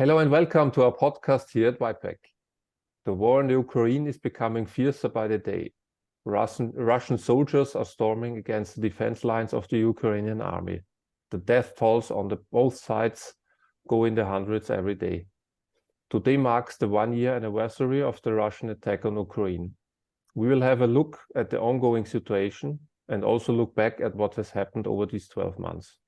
Hello and welcome to our podcast here at WIPEC. The war in the Ukraine is becoming fiercer by the day. Russian soldiers are storming against the defense lines of the Ukrainian army. The death tolls on both sides go in the hundreds every day. Today marks the one-year anniversary of the Russian attack on Ukraine. We will have a look at the ongoing situation and also look back at what has happened over these 12 months.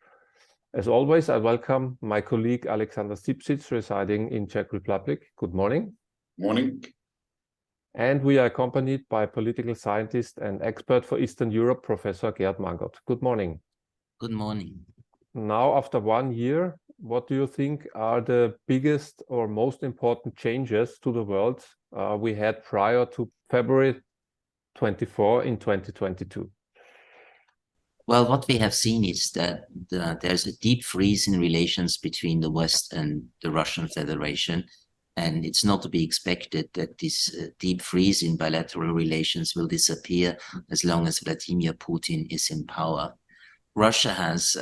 As always, I welcome my colleague Alexander Stipsits, residing in Czech Republic. Good morning. Morning. And we are accompanied by political scientist and expert for Eastern Europe, Professor Gerhard Mangott. Good morning. Good morning. Now, after 1 year, what do you think are the biggest or most important changes to the world we had prior to February 24 in 2022? Well, what we have seen is that there's a deep freeze in relations between the West and the Russian Federation. And it's not to be expected that this deep freeze in bilateral relations will disappear as long as Vladimir Putin is in power. Russia has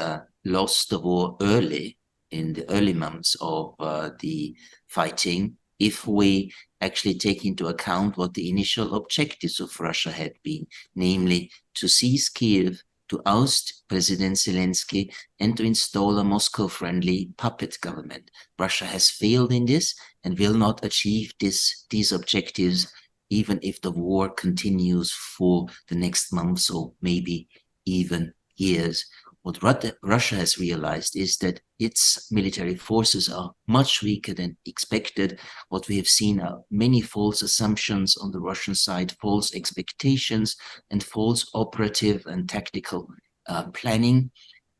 lost the war early, in the early months of the fighting, if we actually take into account what the initial objectives of Russia had been, namely to seize Kiev, to oust President Zelensky, and to install a Moscow-friendly puppet government. Russia has failed in this and will not achieve these objectives, even if the war continues for the next months or maybe even years. What Russia has realized is that its military forces are much weaker than expected. What we have seen are many false assumptions on the Russian side, false expectations, and false operative and tactical planning.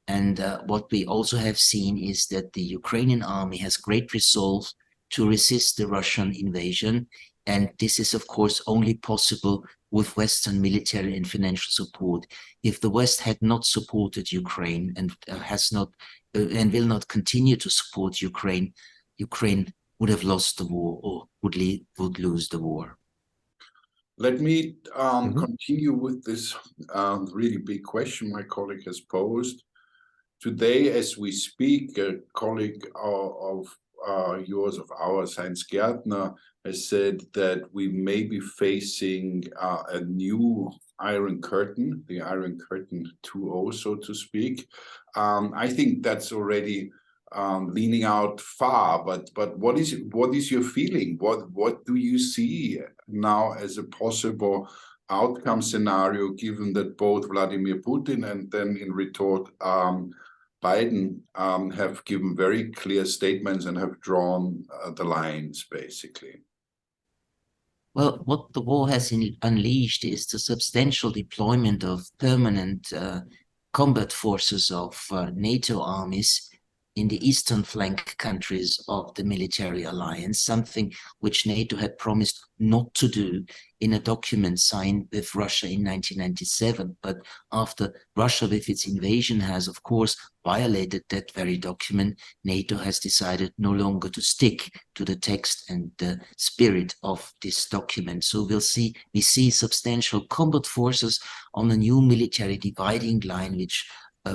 And what we also have seen is that the Ukrainian army has great resolve to resist the Russian invasion. And this is, of course, only possible with Western military and financial support. If the West had not supported Ukraine and has not and will not continue to support Ukraine, Ukraine would have lost the war or would lose the war. Let me continue with this really big question my colleague has posed. Today, as we speak, a colleague of ours, Heinz Gärtner, has said that we may be facing a new Iron Curtain, the Iron Curtain 2.0, so to speak. I think that's already leaning out far, but what is your feeling? What do you see now as a possible outcome scenario, given that both Vladimir Putin and then in retort Biden have given very clear statements and have drawn the lines, basically? Well, what the war has unleashed is the substantial deployment of permanent combat forces of NATO armies in the eastern flank countries of the military alliance, something which NATO had promised not to do in a document signed with Russia in 1997. But after Russia, with its invasion, has, of course, violated that very document, NATO has decided no longer to stick to the text and the spirit of this document. So we see substantial combat forces on a new military dividing line, which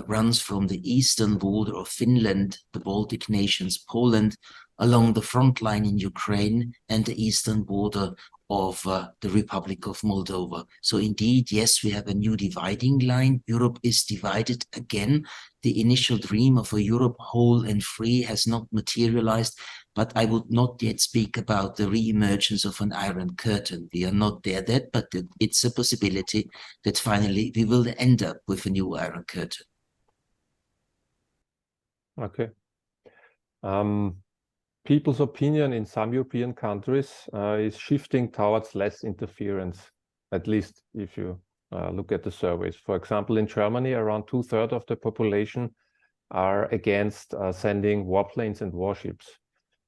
runs from the eastern border of Finland, the Baltic nations, Poland, along the front line in Ukraine, and the eastern border of the Republic of Moldova. So indeed, yes, we have a new dividing line. Europe is divided again. The initial dream of a Europe whole and free has not materialized, but I would not yet speak about the re-emergence of an Iron Curtain. We are not there yet, but it's a possibility that finally we will end up with a new Iron Curtain. Okay. People's opinion in some European countries is shifting towards less interference, at least if you look at the surveys. For example, in Germany, around 2/3 of the population are against sending warplanes and warships.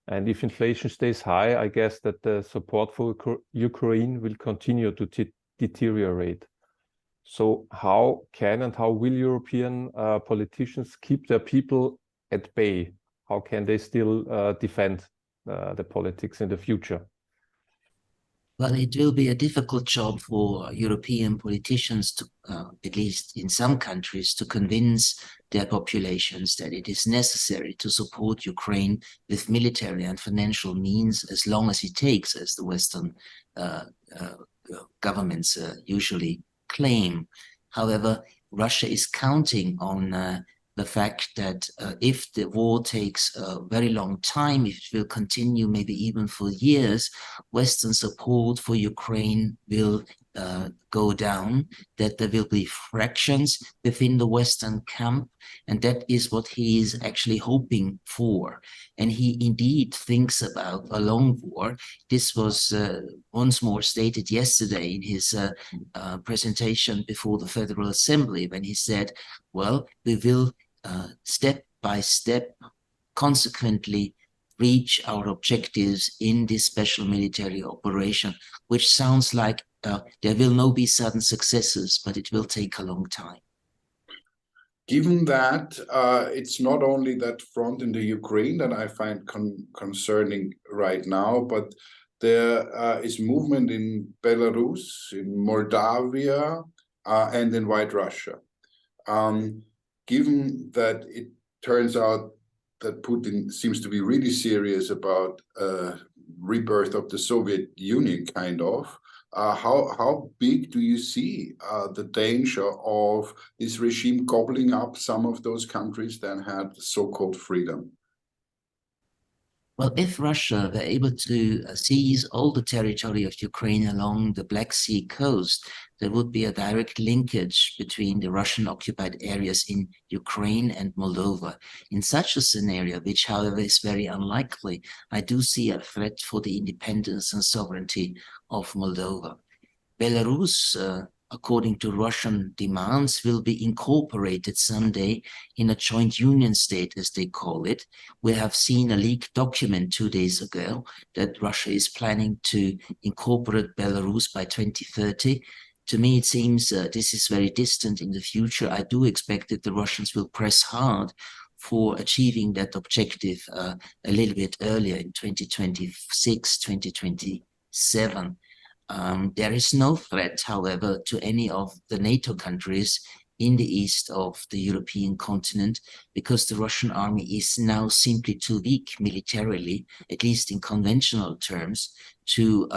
And if inflation stays high, I guess that the support for Ukraine will continue to deteriorate. So how can and how will European politicians keep their people at bay? How can they still defend the politics in the future? Well, it will be a difficult job for European politicians to, at least in some countries, to convince their populations that it is necessary to support Ukraine with military and financial means as long as it takes, as the Western governments usually claim. However, Russia is counting on the fact that if the war takes a very long time, if it will continue maybe even for years, Western support for Ukraine will go down, that there will be fractions within the Western camp, and that is what he is actually hoping for. And he indeed thinks about a long war. This was once more stated yesterday in his presentation before the Federal Assembly, when he said, well, we will step by step, consequently reach our objectives in this special military operation, which sounds like there will not be sudden successes, but it will take a long time. Given that it's not only that front in the Ukraine that I find concerning right now, but there is movement in Belarus, in Moldavia, and in White Russia. Given that it turns out that Putin seems to be really serious about rebirth of the Soviet Union, kind of, how big do you see the danger of this regime gobbling up some of those countries that had so-called freedom? Well, if Russia were able to seize all the territory of Ukraine along the Black Sea coast, there would be a direct linkage between the Russian-occupied areas in Ukraine and Moldova. In such a scenario, which, however, is very unlikely, I do see a threat for the independence and sovereignty of Moldova. Belarus, according to Russian demands, will be incorporated someday in a joint union state, as they call it. We have seen a leaked document 2 days ago that Russia is planning to incorporate Belarus by 2030. To me, it seems this is very distant in the future. I do expect that the Russians will press hard for achieving that objective a little bit earlier in 2026, 2027. There is no threat, however, to any of the NATO countries in the east of the European continent, because the Russian army is now simply too weak militarily, at least in conventional terms, to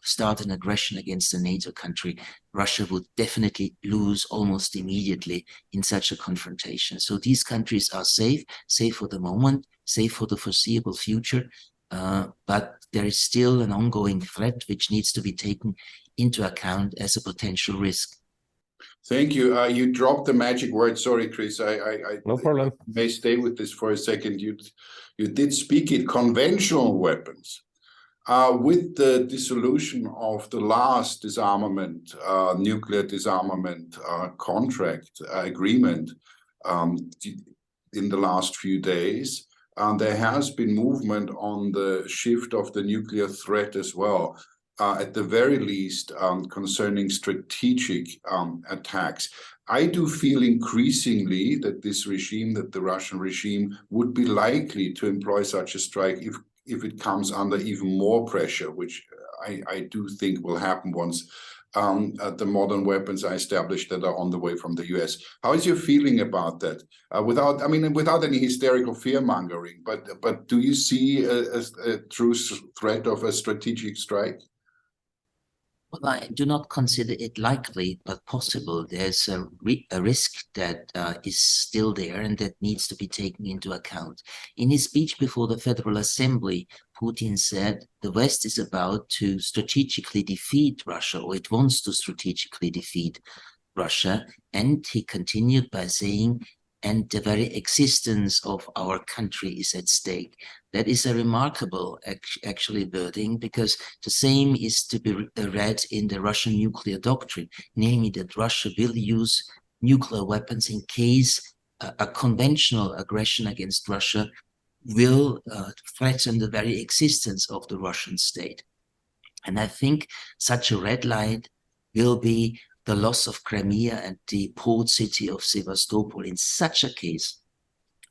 start an aggression against a NATO country. Russia would definitely lose almost immediately in such a confrontation. So these countries are safe for the moment, safe for the foreseeable future, but there is still an ongoing threat which needs to be taken into account as a potential risk. Thank you. You dropped the magic word. Sorry, Chris. No problem. I may stay with this for a second. You did speak it. Conventional weapons. With the dissolution of the last disarmament, nuclear disarmament contract agreement in the last few days, there has been movement on the shift of the nuclear threat as well. At the very least, concerning strategic attacks. I do feel increasingly that this regime, that the Russian regime, would be likely to employ such a strike if it comes under even more pressure, which I do think will happen once the modern weapons are established that are on the way from the US. How is your feeling about that? Without any hysterical fear-mongering, but do you see a true threat of a strategic strike? Well, I do not consider it likely, but possible. There's a risk that is still there and that needs to be taken into account. In his speech before the Federal Assembly, Putin said the West is about to strategically defeat Russia, or it wants to strategically defeat Russia. And he continued by saying, and the very existence of our country is at stake. That is a remarkable, actually, wording, because the same is to be read in the Russian nuclear doctrine, namely that Russia will use nuclear weapons in case a conventional aggression against Russia will threaten the very existence of the Russian state. And I think such a red line will be the loss of Crimea and the port city of Sevastopol. In such a case,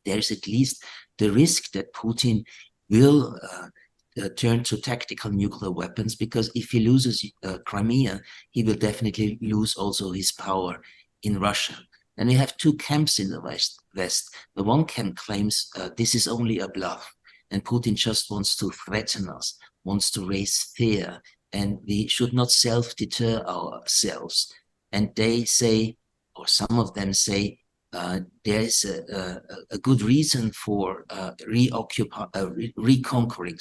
there is at least the risk that Putin will turn to tactical nuclear weapons, because if he loses Crimea, he will definitely lose also his power in Russia. And we have two camps in the West. The one camp claims this is only a bluff, and Putin just wants to threaten us, wants to raise fear, and we should not self-deter ourselves. And they say, or some of them say, there is a good reason for reconquering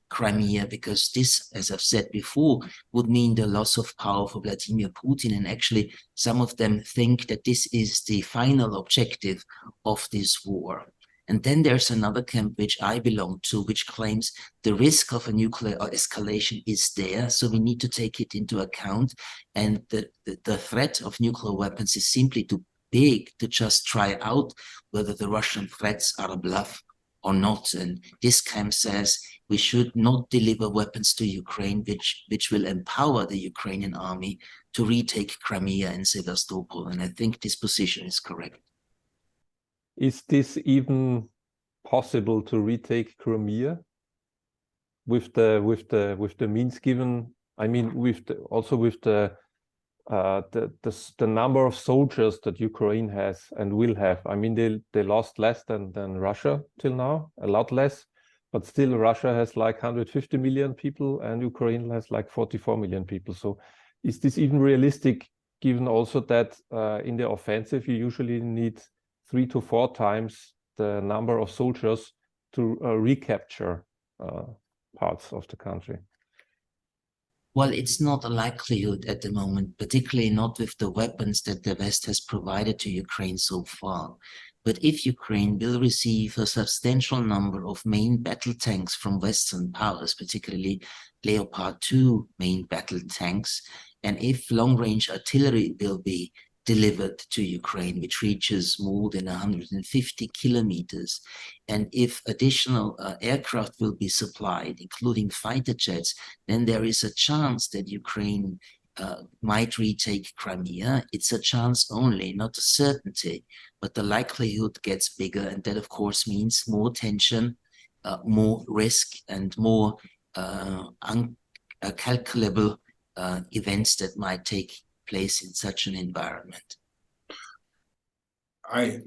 Crimea, because this, as I've said before, would mean the loss of power for Vladimir Putin. And actually, some of them think that this is the final objective of this war. And then there's another camp which I belong to, which claims the risk of a nuclear escalation is there, so we need to take it into account. And the threat of nuclear weapons is simply too big to just try out whether the Russian threats are a bluff or not. And this camp says we should not deliver weapons to Ukraine which will empower the Ukrainian army to retake Crimea and Sevastopol. And I think this position is correct. Is this even possible to retake Crimea with the means given? I mean, also with the number of soldiers that Ukraine has and will have. I mean, they lost less than Russia till now, a lot less, but still Russia has like 150 million people and Ukraine has like 44 million people. So is this even realistic, given also that in the offensive you usually need 3 to 4 times the number of soldiers to recapture parts of the country? Well, it's not a likelihood at the moment, particularly not with the weapons that the West has provided to Ukraine so far. But if Ukraine will receive a substantial number of main battle tanks from Western powers, particularly Leopard 2 main battle tanks, and if long-range artillery will be delivered to Ukraine, which reaches more than 150 kilometers. And if additional aircraft will be supplied, including fighter jets, then there is a chance that Ukraine might retake Crimea. It's a chance only, not a certainty, but the likelihood gets bigger. And that, of course, means more tension, more risk, and more uncalculable events that might take place in such an environment. I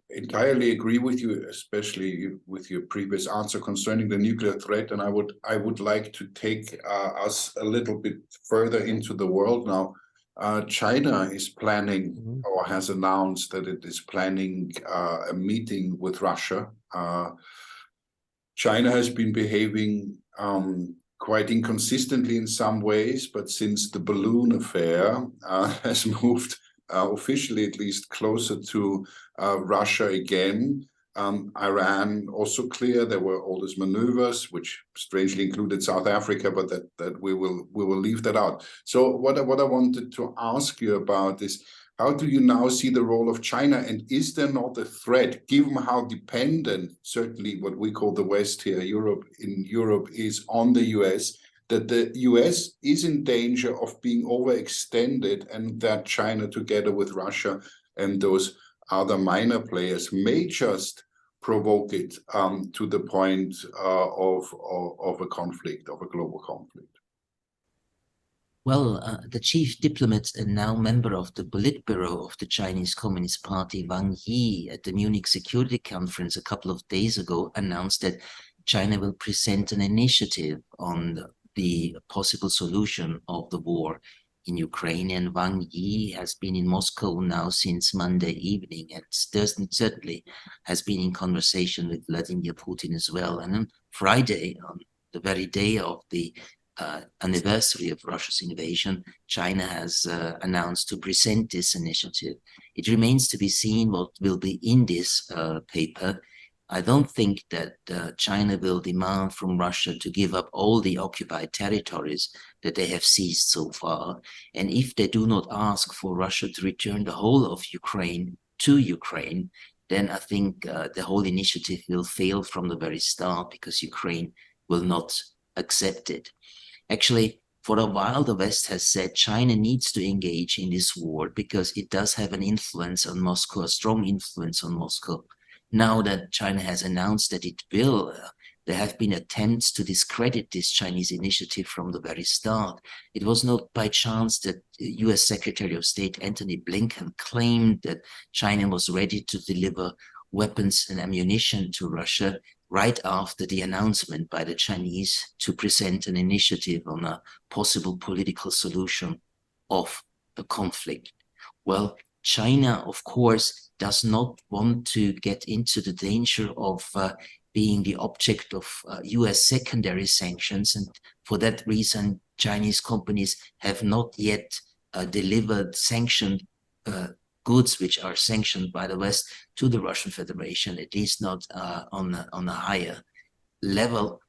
entirely agree with you, especially with your previous answer concerning the nuclear threat. And I would like to take us a little bit further into the world now. China is planning or has announced that it is planning a meeting with Russia. China has been behaving quite inconsistently in some ways, but since the balloon affair has moved officially at least closer to Russia again, Iran also clear. There were all these maneuvers, which strangely included South Africa, but that we will leave that out. So what I wanted to ask you about is, how do you now see the role of China, and is there not a threat, given how dependent certainly what we call the West here, Europe is on the US, that the US is in danger of being overextended, and that China, together with Russia and those other minor players, may just provoke it to the point of a conflict, of a global conflict? Well, the chief diplomat and now member of the Politburo of the Chinese Communist Party, Wang Yi, at the Munich Security Conference a couple of days ago, announced that China will present an initiative on the possible solution of the war in Ukraine. And Wang Yi has been in Moscow now since Monday evening, and certainly has been in conversation with Vladimir Putin as well. And on Friday, on the very day of the anniversary of Russia's invasion, China has announced to present this initiative. It remains to be seen what will be in this paper. I don't think that China will demand from Russia to give up all the occupied territories that they have seized so far. And if they do not ask for Russia to return the whole of Ukraine to Ukraine, then I think the whole initiative will fail from the very start, because Ukraine will not accept it. Actually, for a while, the West has said China needs to engage in this war because it does have an influence on Moscow, a strong influence on Moscow. Now that China has announced that it will there have been attempts to discredit this Chinese initiative from the very start. It was not by chance that US Secretary of State Antony Blinken claimed that China was ready to deliver weapons and ammunition to Russia right after the announcement by the Chinese to present an initiative on a possible political solution of the conflict. Well, China, of course, does not want to get into the danger of being the object of US secondary sanctions. And for that reason, Chinese companies have not yet delivered sanctioned goods which are sanctioned by the West to the Russian Federation, at least not on a higher level.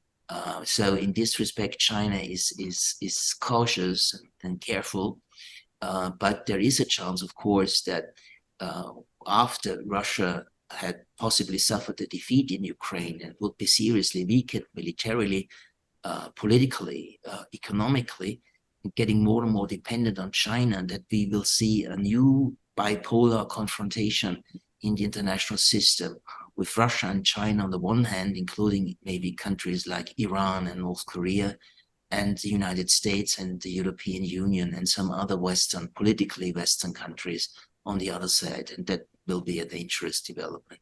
So in this respect, China is cautious and careful. But there is a chance, of course, that after Russia had possibly suffered a defeat in Ukraine and would be seriously weakened militarily, politically, economically, getting more and more dependent on China, that we will see a new bipolar confrontation in the international system with Russia and China on the one hand, including maybe countries like Iran and North Korea, and the United States and the European Union and some other politically Western countries on the other side. And that will be a dangerous development.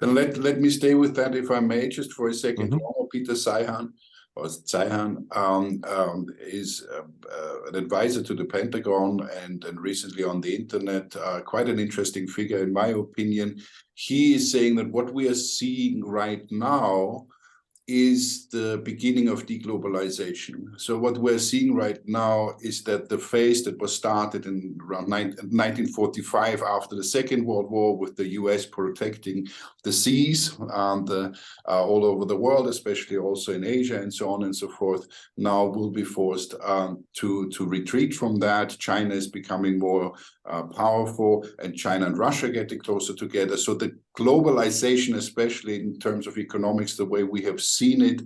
Then let me stay with that, if I may, just for a second. Peter Zeihan is an advisor to the Pentagon and recently on the internet, quite an interesting figure in my opinion. He is saying that what we are seeing right now is the beginning of deglobalization. So what we're seeing right now is that the phase that was started in around 1945 after the Second World War, with the US protecting the seas all over the world, especially also in Asia and so on and so forth, now will be forced to retreat from that. China is becoming more powerful, and China and Russia getting closer together. So the globalization, especially in terms of economics, the way we have seen it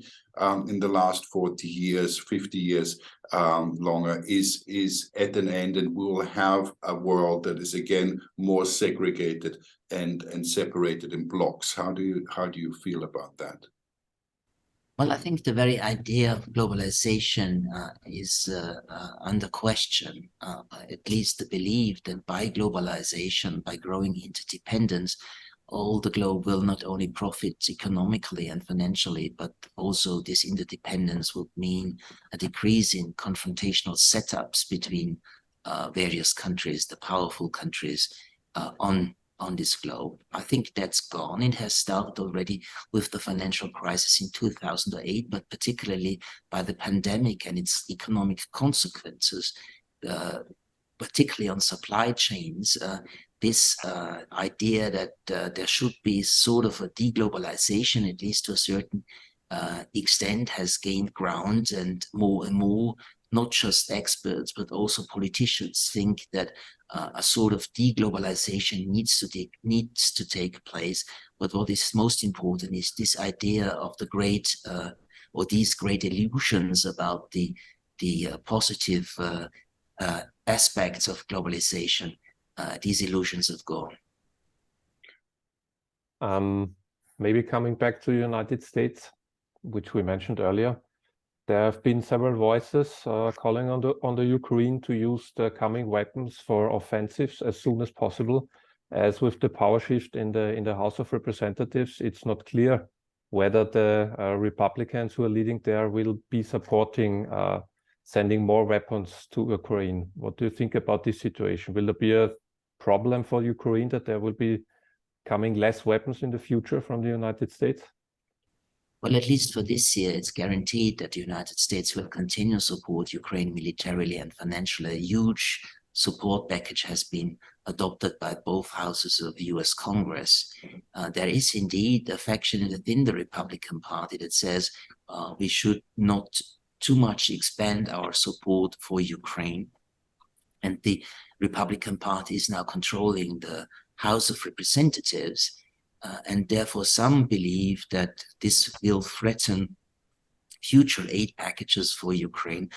in the last 40 years, 50 years longer, is at an end, and we will have a world that is again more segregated and separated in blocks. How do you feel about that? Well, I think the very idea of globalization is under question, at least the belief that by globalization, by growing interdependence, all the globe will not only profit economically and financially, but also this interdependence would mean a decrease in confrontational setups between various countries, the powerful countries on this globe. I think that's gone. It has started already with the financial crisis in 2008, but particularly by the pandemic and its economic consequences, particularly on supply chains. This idea that there should be sort of a deglobalization, at least to a certain extent, has gained ground, and more, not just experts, but also politicians think that a sort of deglobalization needs to take place. But what is most important is this idea of the great, or these great illusions about the positive aspects of globalization. These illusions have gone. Maybe coming back to the United States, which we mentioned earlier, there have been several voices calling on the Ukraine to use the coming weapons for offensives as soon as possible. As with the power shift in the House of Representatives, it's not clear whether the Republicans who are leading there will be supporting sending more weapons to Ukraine. What do you think about this situation? Will there be a problem for Ukraine that there will be coming less weapons in the future from the United States? Well, at least for this year, it's guaranteed that the United States will continue to support Ukraine militarily and financially. A huge support package has been adopted by both houses of the US Congress. There is indeed a faction within the Republican Party that says we should not too much expand our support for Ukraine. And the Republican Party is now controlling the House of Representatives. And therefore, some believe that this will threaten future aid packages for Ukraine.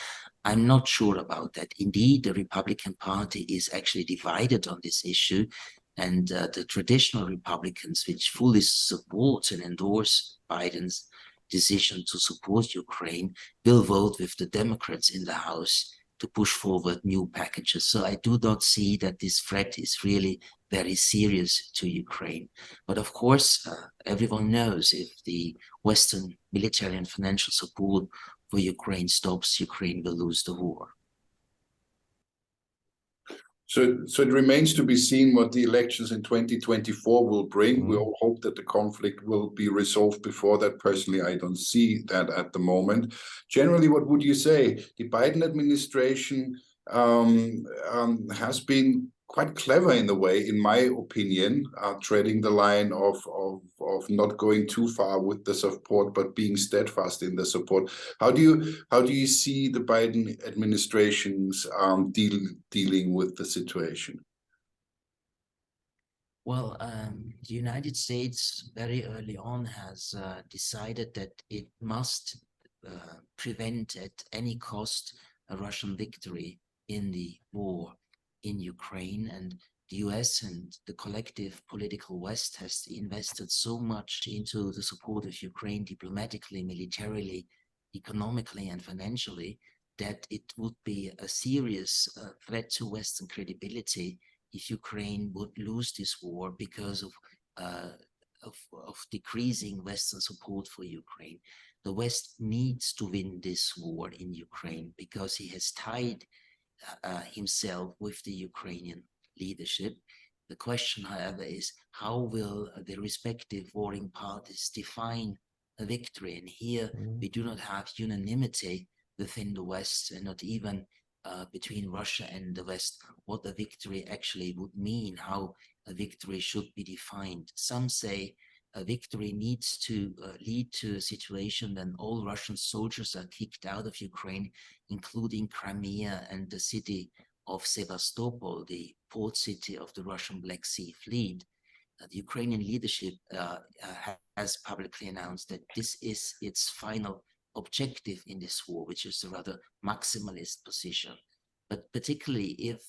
I'm not sure about that. Indeed, the Republican Party is actually divided on this issue, and the traditional Republicans, which fully support and endorse Biden's decision to support Ukraine will vote with the Democrats in the House to push forward new packages. So I do not see that this threat is really very serious to Ukraine. But of course, everyone knows if the Western military and financial support for Ukraine stops, Ukraine will lose the war. So it remains to be seen what the elections in 2024 will bring. We all hope that the conflict will be resolved before that. Personally, I don't see that at the moment. Generally, what would you say? The Biden administration has been quite clever in a way, in my opinion, treading the line of not going too far with the support, but being steadfast in the support. How do you see the Biden administration's dealing with the situation? Well, the United States very early on has decided that it must prevent at any cost a Russian victory in the war in Ukraine, and the US and the collective political West has invested so much into the support of Ukraine diplomatically, militarily, economically, and financially that it would be a serious threat to Western credibility if Ukraine would lose this war because of decreasing Western support for Ukraine. The West needs to win this war in Ukraine because he has tied himself with the Ukrainian leadership. The question, however, is how will the respective warring parties define a victory? And here we do not have unanimity within the West, and not even between Russia and the West, what a victory actually would mean, how a victory should be defined. Some say a victory needs to lead to a situation when all Russian soldiers are kicked out of Ukraine, including Crimea and the city of Sevastopol, the port city of the Russian Black Sea Fleet. The Ukrainian leadership has publicly announced that this is its final objective in this war, which is a rather maximalist position. But particularly if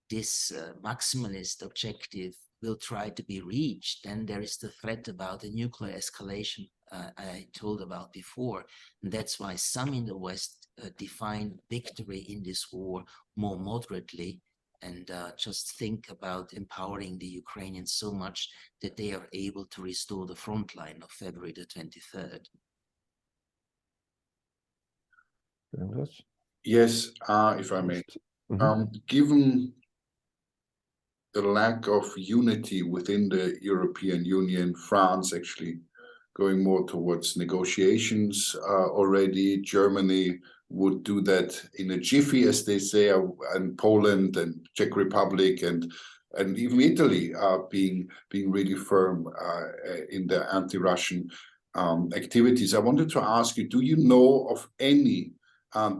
this maximalist objective will try to be reached, then there is the threat about the nuclear escalation I told about before. And that's why some in the West define victory in this war more moderately and just think about empowering the Ukrainians so much that they are able to restore the front line of February the 23rd. Yes, if I may. Given the lack of unity within the European Union, France actually going more towards negotiations already. Germany would do that in a jiffy, as they say, and Poland and Czech Republic and even Italy being really firm in their anti-Russian activities. I wanted to ask you, do you know of any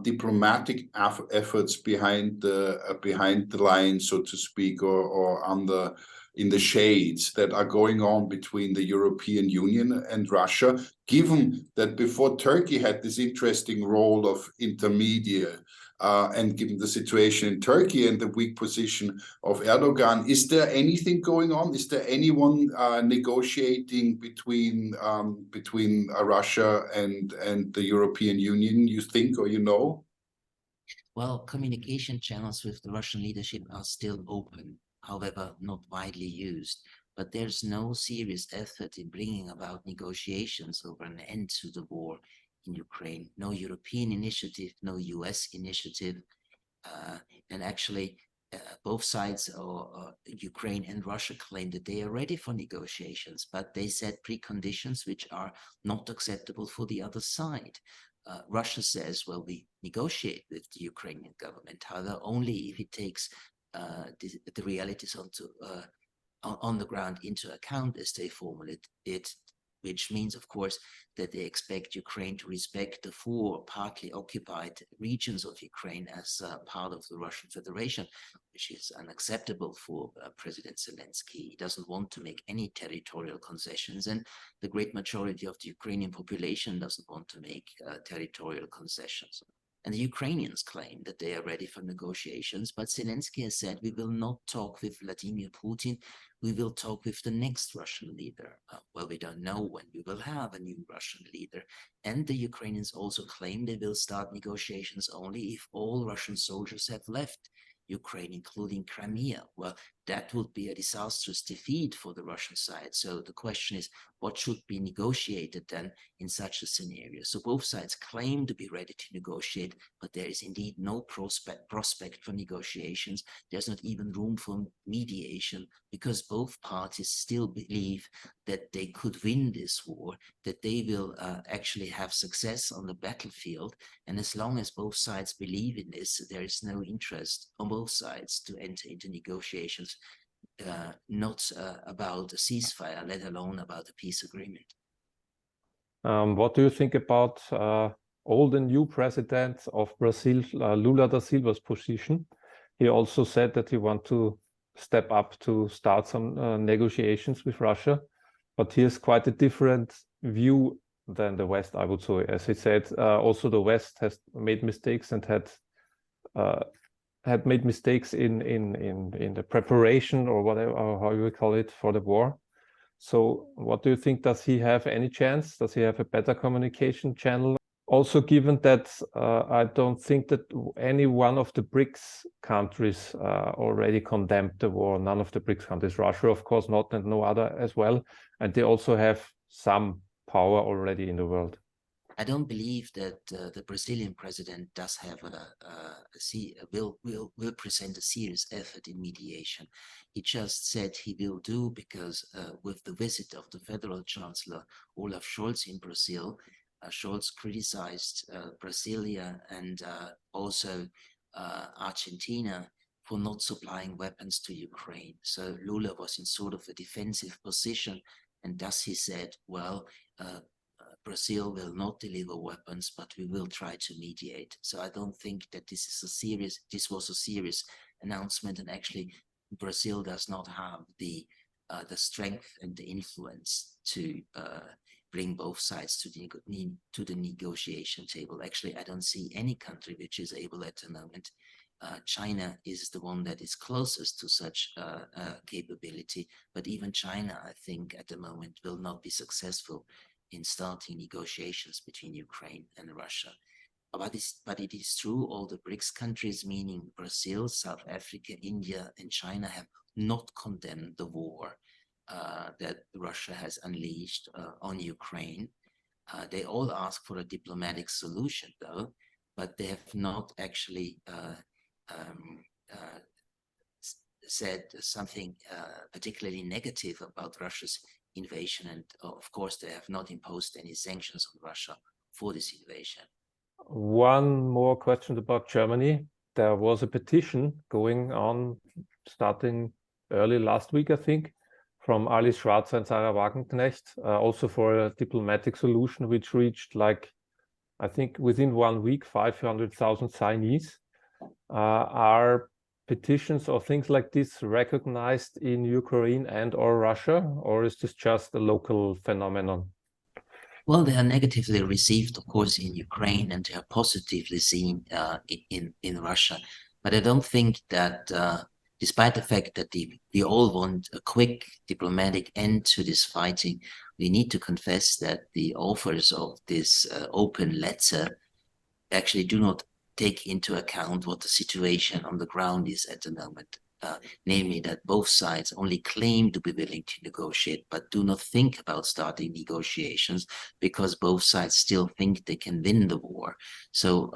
diplomatic efforts behind the lines, so to speak, or in the shades that are going on between the European Union and Russia, given that before Turkey had this interesting role of intermediate, and given the situation in Turkey and the weak position of Erdogan, is there anything going on? Is there anyone negotiating between Russia and the European Union, you think, or you know? Well, communication channels with the Russian leadership are still open, however, not widely used. But there's no serious effort in bringing about negotiations over an end to the war in Ukraine. No European initiative, no US initiative. And actually, both sides, Ukraine and Russia, claim that they are ready for negotiations, but they set preconditions which are not acceptable for the other side. Russia says, well, we negotiate with the Ukrainian government, however, only if it takes the realities on the ground into account, as they formulate it, which means, of course, that they expect Ukraine to respect the 4 partly occupied regions of Ukraine as part of the Russian Federation, which is unacceptable for President Zelensky. He doesn't want to make any territorial concessions, and the great majority of the Ukrainian population doesn't want to make territorial concessions. And the Ukrainians claim that they are ready for negotiations, but Zelensky has said, we will not talk with Vladimir Putin, we will talk with the next Russian leader. Well, we don't know when we will have a new Russian leader. And the Ukrainians also claim they will start negotiations only if all Russian soldiers have left Ukraine, including Crimea. Well, that would be a disastrous defeat for the Russian side. So the question is, what should be negotiated then in such a scenario? So both sides claim to be ready to negotiate, but there is indeed no prospect for negotiations. There's not even room for mediation, because both parties still believe that they could win this war, that they will actually have success on the battlefield. And as long as both sides believe in this, there is no interest on both sides to enter into negotiations, not about a ceasefire, let alone about a peace agreement. What do you think about old and new president of Brazil, Lula da Silva's position? He also said that he wants to step up to start some negotiations with Russia, but he has quite a different view than the West, I would say. As he said, also the West has made mistakes and had made mistakes in the preparation, or whatever, or how you call it, for the war. So what do you think? Does he have any chance? Does he have a better communication channel? Also, given that I don't think that any one of the BRICS countries already condemned the war. None of the BRICS countries, Russia of course not, and no other as well. And they also have some power already in the world. I don't believe that the Brazilian president does have will present a serious effort in mediation. He just said he will do, because with the visit of the Federal Chancellor Olaf Scholz in Brazil, Scholz criticized Brasilia and also Argentina for not supplying weapons to Ukraine. So Lula was in sort of a defensive position, and thus he said, well, Brazil will not deliver weapons, but we will try to mediate. So I don't think that this was a serious announcement, and actually Brazil does not have the strength and the influence to bring both sides to the negotiation table. Actually, I don't see any country which is able at the moment. China is the one that is closest to such capability, but even China, I think, at the moment will not be successful in starting negotiations between Ukraine and Russia. But it is true, all the BRICS countries, meaning Brazil, South Africa, India, and China, have not condemned the war that Russia has unleashed on Ukraine. They all ask for a diplomatic solution, though, but they have not actually said something particularly negative about Russia's invasion, and of course they have not imposed any sanctions on Russia for this invasion. One more question about Germany. There was a petition going on starting early last week, I think, from Alice Schwarzer and Sarah Wagenknecht, also for a diplomatic solution, which reached, like, I think within 1 week, 500,000 signees. Are petitions or things like this recognized in Ukraine and or Russia, or is this just a local phenomenon? Well, they are negatively received, of course, in Ukraine, and they are positively seen in Russia. But I don't think that, despite the fact that we all want a quick diplomatic end to this fighting, we need to confess that the authors of this open letter actually do not take into account what the situation on the ground is at the moment. Namely that both sides only claim to be willing to negotiate, but do not think about starting negotiations, because both sides still think they can win the war. So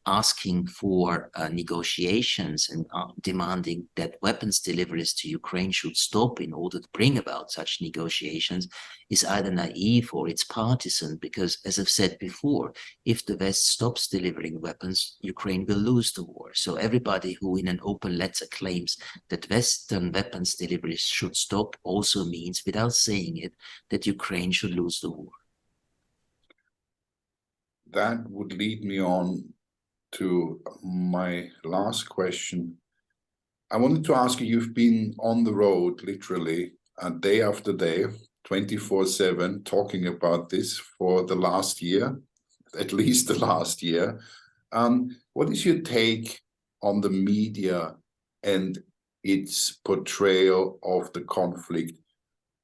asking for negotiations and demanding that weapons deliveries to Ukraine should stop in order to bring about such negotiations is either naive or it's partisan, because, as I've said before, if the West stops delivering weapons, Ukraine will lose the war. So everybody who in an open letter claims that Western weapons deliveries should stop also means, without saying it, that Ukraine should lose the war. That would lead me on to my last question. I wanted to ask you, you've been on the road literally day after day, 24/7, talking about this for the last year, at least the last year. What is your take on the media and its portrayal of the conflict?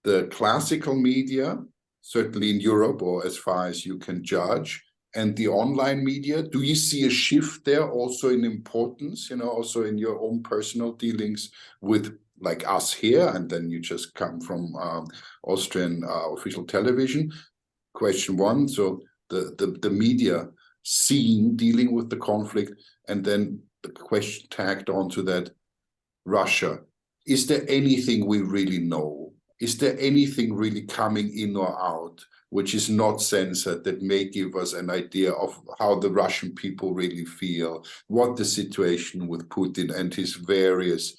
The classical media, certainly in Europe, or as far as you can judge, and the online media, do you see a shift there also in importance, also in your own personal dealings with like us here, and then you just come from Austrian official television? Question one, so the media scene dealing with the conflict, and then the question tagged onto that, Russia. Is there anything we really know? Is there anything really coming in or out which is not censored that may give us an idea of how the Russian people really feel, what the situation with Putin and his various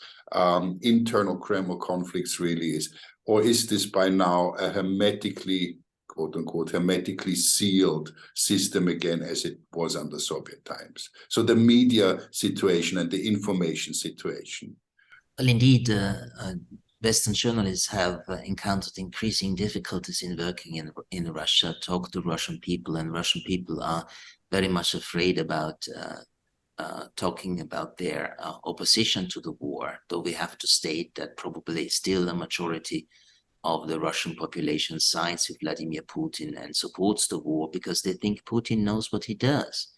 internal Kremlin conflicts really is? Or is this by now a hermetically, quote unquote, hermetically sealed system again as it was under Soviet times? So the media situation and the information situation. Well, indeed, Western journalists have encountered increasing difficulties in working in Russia, talk to Russian people, and Russian people are very much afraid about talking about their opposition to the war, though we have to state that probably still a majority of the Russian population sides with Vladimir Putin and supports the war because they think Putin knows what he does.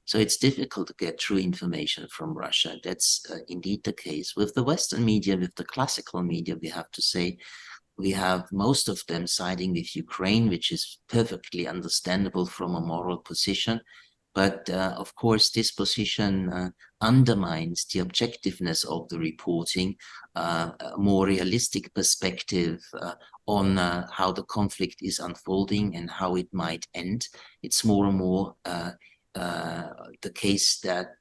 So it's difficult to get true information from Russia. That's indeed the case. With the Western media, with the classical media, we have to say, we have most of them siding with Ukraine, which is perfectly understandable from a moral position. But of course, this position undermines the objectiveness of the reporting, a more realistic perspective on how the conflict is unfolding and how it might end. It's more and more the case that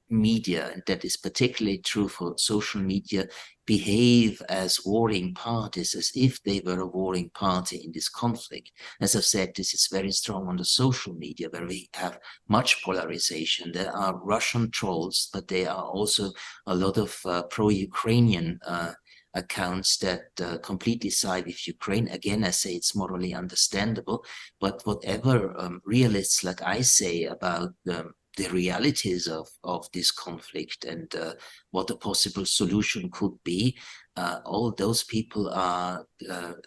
media, and that is particularly true for social media, behave as warring parties, as if they were a warring party in this conflict. As I've said, this is very strong on the social media, where we have much polarization. There are Russian trolls, but there are also a lot of pro-Ukrainian accounts that completely side with Ukraine. Again, I say it's morally understandable, but whatever realists like I say about the realities of this conflict and what a possible solution could be, all those people are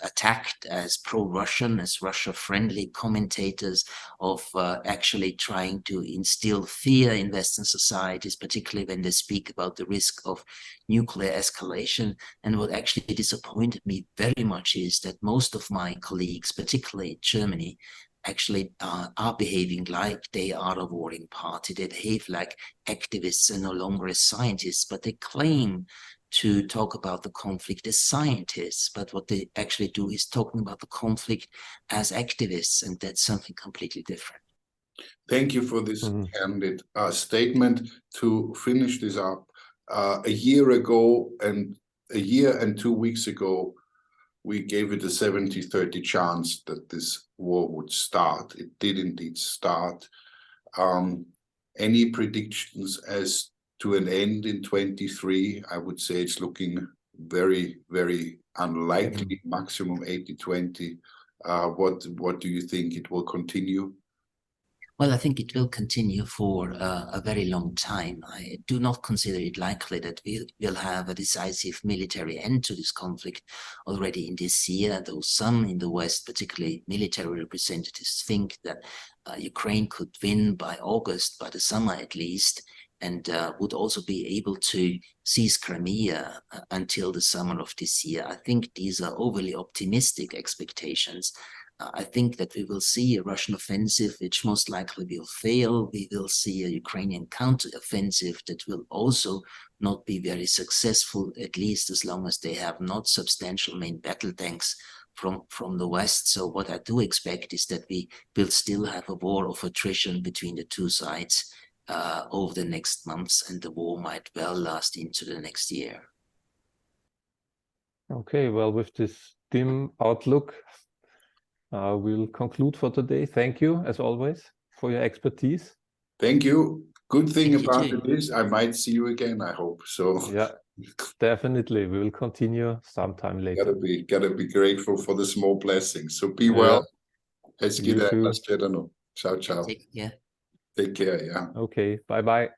attacked as pro-Russian, as Russia-friendly commentators of actually trying to instill fear in Western societies, particularly when they speak about the risk of nuclear escalation. And what actually disappointed me very much is that most of my colleagues, particularly in Germany, actually are behaving like they are a warring party. They behave like activists and no longer as scientists, but they claim to talk about the conflict as scientists, but what they actually do is talking about the conflict as activists, and that's something completely different. Thank you for this candid statement. To finish this up, a year and 2 weeks ago, we gave it a 70-30 chance that this war would start. It did indeed start. Any predictions as to an end in 23? I would say it's looking very, very unlikely, maximum 80-20. What do you think? It will continue? Well, I think it will continue for a very long time. I do not consider it likely that we will have a decisive military end to this conflict already in this year, though some in the West, particularly military representatives, think that Ukraine could win by August, by the summer at least, and would also be able to seize Crimea until the summer of this year. I think these are overly optimistic expectations. I think that we will see a Russian offensive, which most likely will fail. We will see a Ukrainian counter-offensive that will also not be very successful, at least as long as they have not substantial main battle tanks from the West. So what I do expect is that we will still have a war of attrition between the two sides over the next months, and the war might well last into the next year. Okay, well, with this dim outlook, we'll conclude for today. Thank you, as always, for your expertise. Thank you. Good thing about it is I might see you again, I hope. So yeah, definitely. We will continue sometime later. Gotta be grateful for the small blessings. So be well. You too. Ciao, ciao. Take care. Take care. Yeah. Okay, bye-bye.